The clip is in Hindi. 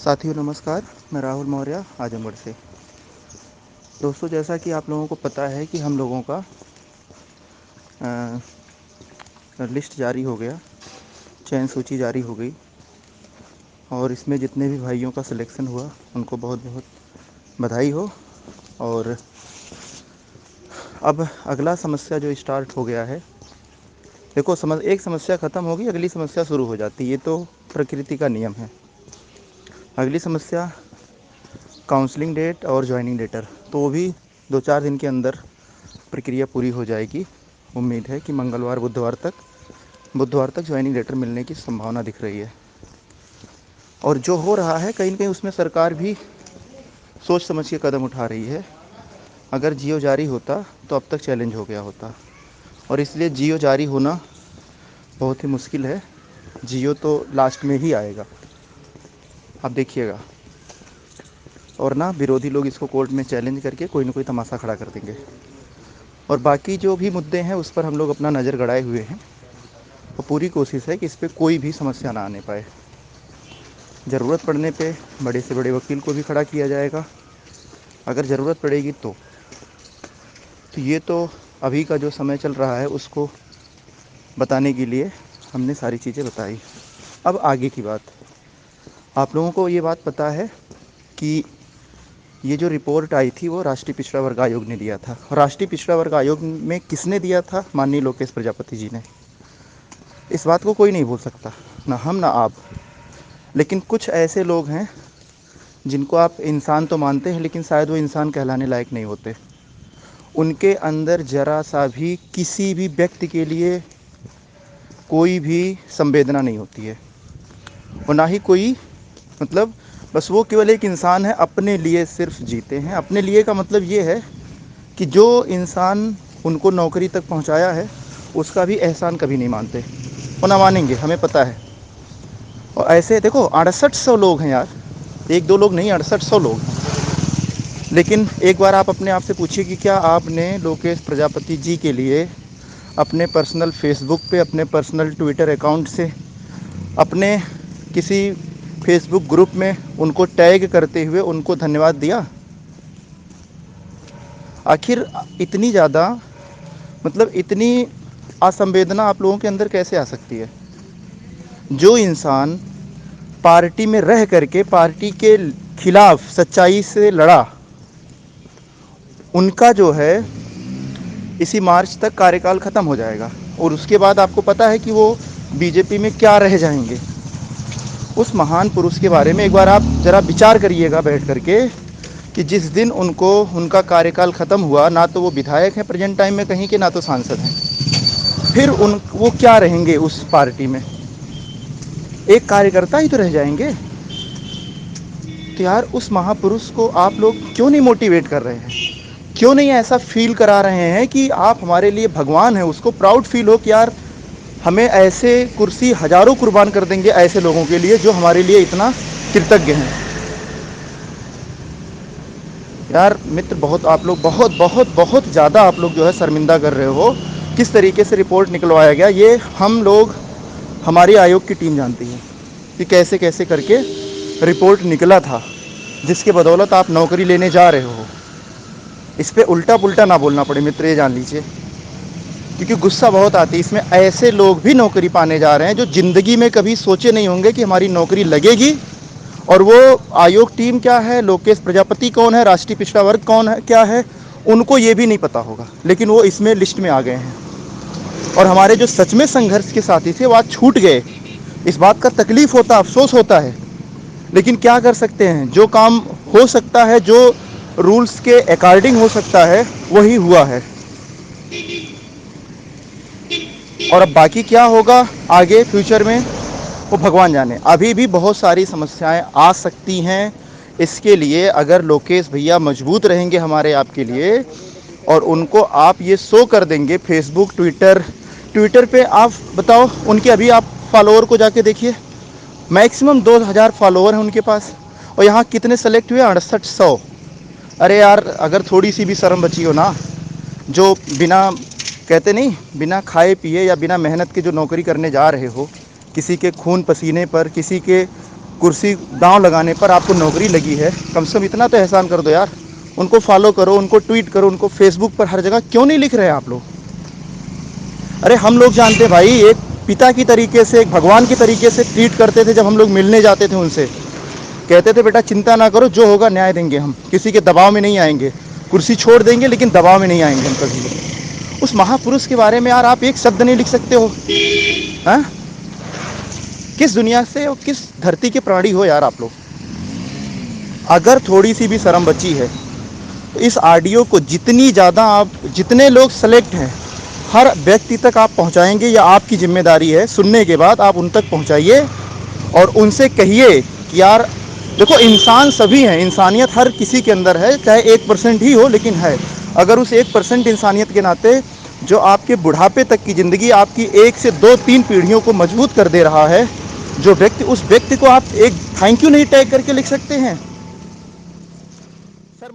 साथियों नमस्कार, मैं राहुल मौर्य आजमगढ़ से। दोस्तों, जैसा कि आप लोगों को पता है कि हम लोगों का लिस्ट जारी हो गया, चयन सूची जारी हो गई और इसमें जितने भी भाइयों का सिलेक्शन हुआ उनको बहुत बहुत बधाई हो। और अब अगला समस्या जो स्टार्ट हो गया है, देखो एक समस्या ख़त्म होगी, अगली समस्या शुरू हो जाती है, ये तो प्रकृति का नियम है। अगली समस्या काउंसलिंग डेट और जॉइनिंग लेटर, तो वो भी 2-4 दिन के अंदर प्रक्रिया पूरी हो जाएगी। उम्मीद है कि बुधवार तक ज्वाइनिंग लेटर मिलने की संभावना दिख रही है। और जो हो रहा है कहीं न कहीं उसमें सरकार भी सोच समझ के कदम उठा रही है। अगर जियो जारी होता तो अब तक चैलेंज हो गया होता, और इसलिए जियो जारी होना बहुत ही मुश्किल है। जियो तो लास्ट में ही आएगा, आप देखिएगा। और ना विरोधी लोग इसको कोर्ट में चैलेंज करके कोई ना कोई तमाशा खड़ा कर देंगे। और बाकी जो भी मुद्दे हैं उस पर हम लोग अपना नज़र गड़ाए हुए हैं और पूरी कोशिश है कि इस पर कोई भी समस्या ना आने पाए। ज़रूरत पड़ने पे बड़े से बड़े वकील को भी खड़ा किया जाएगा अगर ज़रूरत पड़ेगी तो ये तो अभी का जो समय चल रहा है उसको बताने के लिए हमने सारी चीज़ें बताई। अब आगे की बात, आप लोगों को ये बात पता है कि ये जो रिपोर्ट आई थी वो राष्ट्रीय पिछड़ा वर्ग आयोग ने दिया था। और राष्ट्रीय पिछड़ा वर्ग आयोग में किसने दिया था? माननीय लोकेश प्रजापति जी ने। इस बात को कोई नहीं भूल सकता, ना हम ना आप। लेकिन कुछ ऐसे लोग हैं जिनको आप इंसान तो मानते हैं लेकिन शायद वो इंसान कहलाने लायक नहीं होते। उनके अंदर ज़रा सा भी किसी भी व्यक्ति के लिए कोई भी संवेदना नहीं होती है, और ना ही कोई, मतलब बस वो केवल एक इंसान है, अपने लिए सिर्फ जीते हैं। अपने लिए का मतलब ये है कि जो इंसान उनको नौकरी तक पहुंचाया है उसका भी एहसान कभी नहीं मानते, वो ना मानेंगे, हमें पता है। और ऐसे देखो 6800 लोग हैं यार, 1-2 लोग नहीं, 6800 लोग हैं। लेकिन एक बार आप अपने आप से पूछिए कि क्या आपने लोकेश प्रजापति जी के लिए अपने पर्सनल फेसबुक पे, अपने पर्सनल ट्विटर अकाउंट से, अपने किसी फेसबुक ग्रुप में उनको टैग करते हुए उनको धन्यवाद दिया? आखिर इतनी ज़्यादा, मतलब इतनी असंवेदना आप लोगों के अंदर कैसे आ सकती है? जो इंसान पार्टी में रह करके पार्टी के खिलाफ सच्चाई से लड़ा, उनका जो है इसी मार्च तक कार्यकाल ख़त्म हो जाएगा और उसके बाद आपको पता है कि वो बीजेपी में क्या रह जाएंगे। उस महान पुरुष के बारे में एक बार आप ज़रा विचार करिएगा बैठ करके कि जिस दिन उनका कार्यकाल ख़त्म हुआ, ना तो वो विधायक हैं प्रेजेंट टाइम में कहीं के, ना तो सांसद हैं, फिर वो क्या रहेंगे उस पार्टी में? एक कार्यकर्ता ही तो रह जाएंगे। तो यार उस महापुरुष को आप लोग क्यों नहीं मोटिवेट कर रहे हैं? क्यों नहीं ऐसा फील करा रहे हैं कि आप हमारे लिए भगवान हैं? उसको प्राउड फील हो कि यार हमें ऐसे कुर्सी हज़ारों कुर्बान कर देंगे ऐसे लोगों के लिए जो हमारे लिए इतना कृतज्ञ हैं। यार मित्र, बहुत आप लोग बहुत बहुत बहुत ज़्यादा आप लोग जो है शर्मिंदा कर रहे हो। किस तरीके से रिपोर्ट निकलवाया गया ये हम लोग, हमारी आयोग की टीम जानती है कि कैसे कैसे करके रिपोर्ट निकला था, जिसके बदौलत आप नौकरी लेने जा रहे हो। इस पर उल्टा पुल्टा ना बोलना पड़े मित्र, ये जान लीजिए, क्योंकि गुस्सा बहुत आती है। इसमें ऐसे लोग भी नौकरी पाने जा रहे हैं जो ज़िंदगी में कभी सोचे नहीं होंगे कि हमारी नौकरी लगेगी। और वो आयोग टीम क्या है, लोकेश प्रजापति कौन है, राष्ट्रीय पिछड़ा वर्ग कौन है, क्या है, उनको ये भी नहीं पता होगा, लेकिन वो इसमें लिस्ट में आ गए हैं। और हमारे जो सच में संघर्ष के साथी थे वो आज छूट गए। इस बात का तकलीफ़ होता, अफसोस होता है, लेकिन क्या कर सकते हैं? जो काम हो सकता है, जो रूल्स के अकॉर्डिंग हो सकता है, वही हुआ है। और अब बाकी क्या होगा आगे फ्यूचर में, वो भगवान जाने। अभी भी बहुत सारी समस्याएं आ सकती हैं। इसके लिए अगर लोकेश भैया मजबूत रहेंगे हमारे आपके लिए, और उनको आप ये शो कर देंगे फेसबुक, ट्विटर पे, आप बताओ उनके अभी आप फॉलोअर को जाके देखिए, मैक्सिमम 2000 फॉलोअर हैं उनके पास। और यहाँ कितने सेलेक्ट हुए? 6800। अरे यार, अगर थोड़ी सी भी शर्म बची हो ना, जो बिना, कहते नहीं, बिना खाए पिए या बिना मेहनत के जो नौकरी करने जा रहे हो, किसी के खून पसीने पर, किसी के कुर्सी दांव लगाने पर आपको नौकरी लगी है, कम से कम इतना तो एहसान कर दो यार। उनको फॉलो करो, उनको ट्वीट करो, उनको फेसबुक पर हर जगह क्यों नहीं लिख रहे हैं आप लोग? अरे हम लोग जानते हैं भाई, एक पिता की तरीके से, एक भगवान की तरीके से ट्रीट करते थे। जब हम लोग मिलने जाते थे उनसे, कहते थे बेटा चिंता ना करो, जो होगा न्याय देंगे, हम किसी के दबाव में नहीं आएंगे, कुर्सी छोड़ देंगे लेकिन दबाव में नहीं आएंगे हम कभी। उस महापुरुष के बारे में यार आप एक शब्द नहीं लिख सकते हो? हाँ, किस दुनिया से और किस धरती के प्राणी हो यार आप लोग? अगर थोड़ी सी भी शर्म बची है तो इस ऑडियो को जितनी ज़्यादा आप, जितने लोग सेलेक्ट हैं, हर व्यक्ति तक आप पहुंचाएंगे, या आपकी जिम्मेदारी है, सुनने के बाद आप उन तक पहुंचाइए और उनसे कहिए कि यार देखो, इंसान सभी हैं, इंसानियत हर किसी के अंदर है, चाहे 1% ही हो लेकिन है। अगर उस 1% इंसानियत के नाते जो आपके बुढ़ापे तक की ज़िंदगी, आपकी 1 से 2-3 पीढ़ियों को मजबूत कर दे रहा है, जो व्यक्ति, उस व्यक्ति को आप एक थैंक यू नहीं टैग करके लिख सकते हैं? सर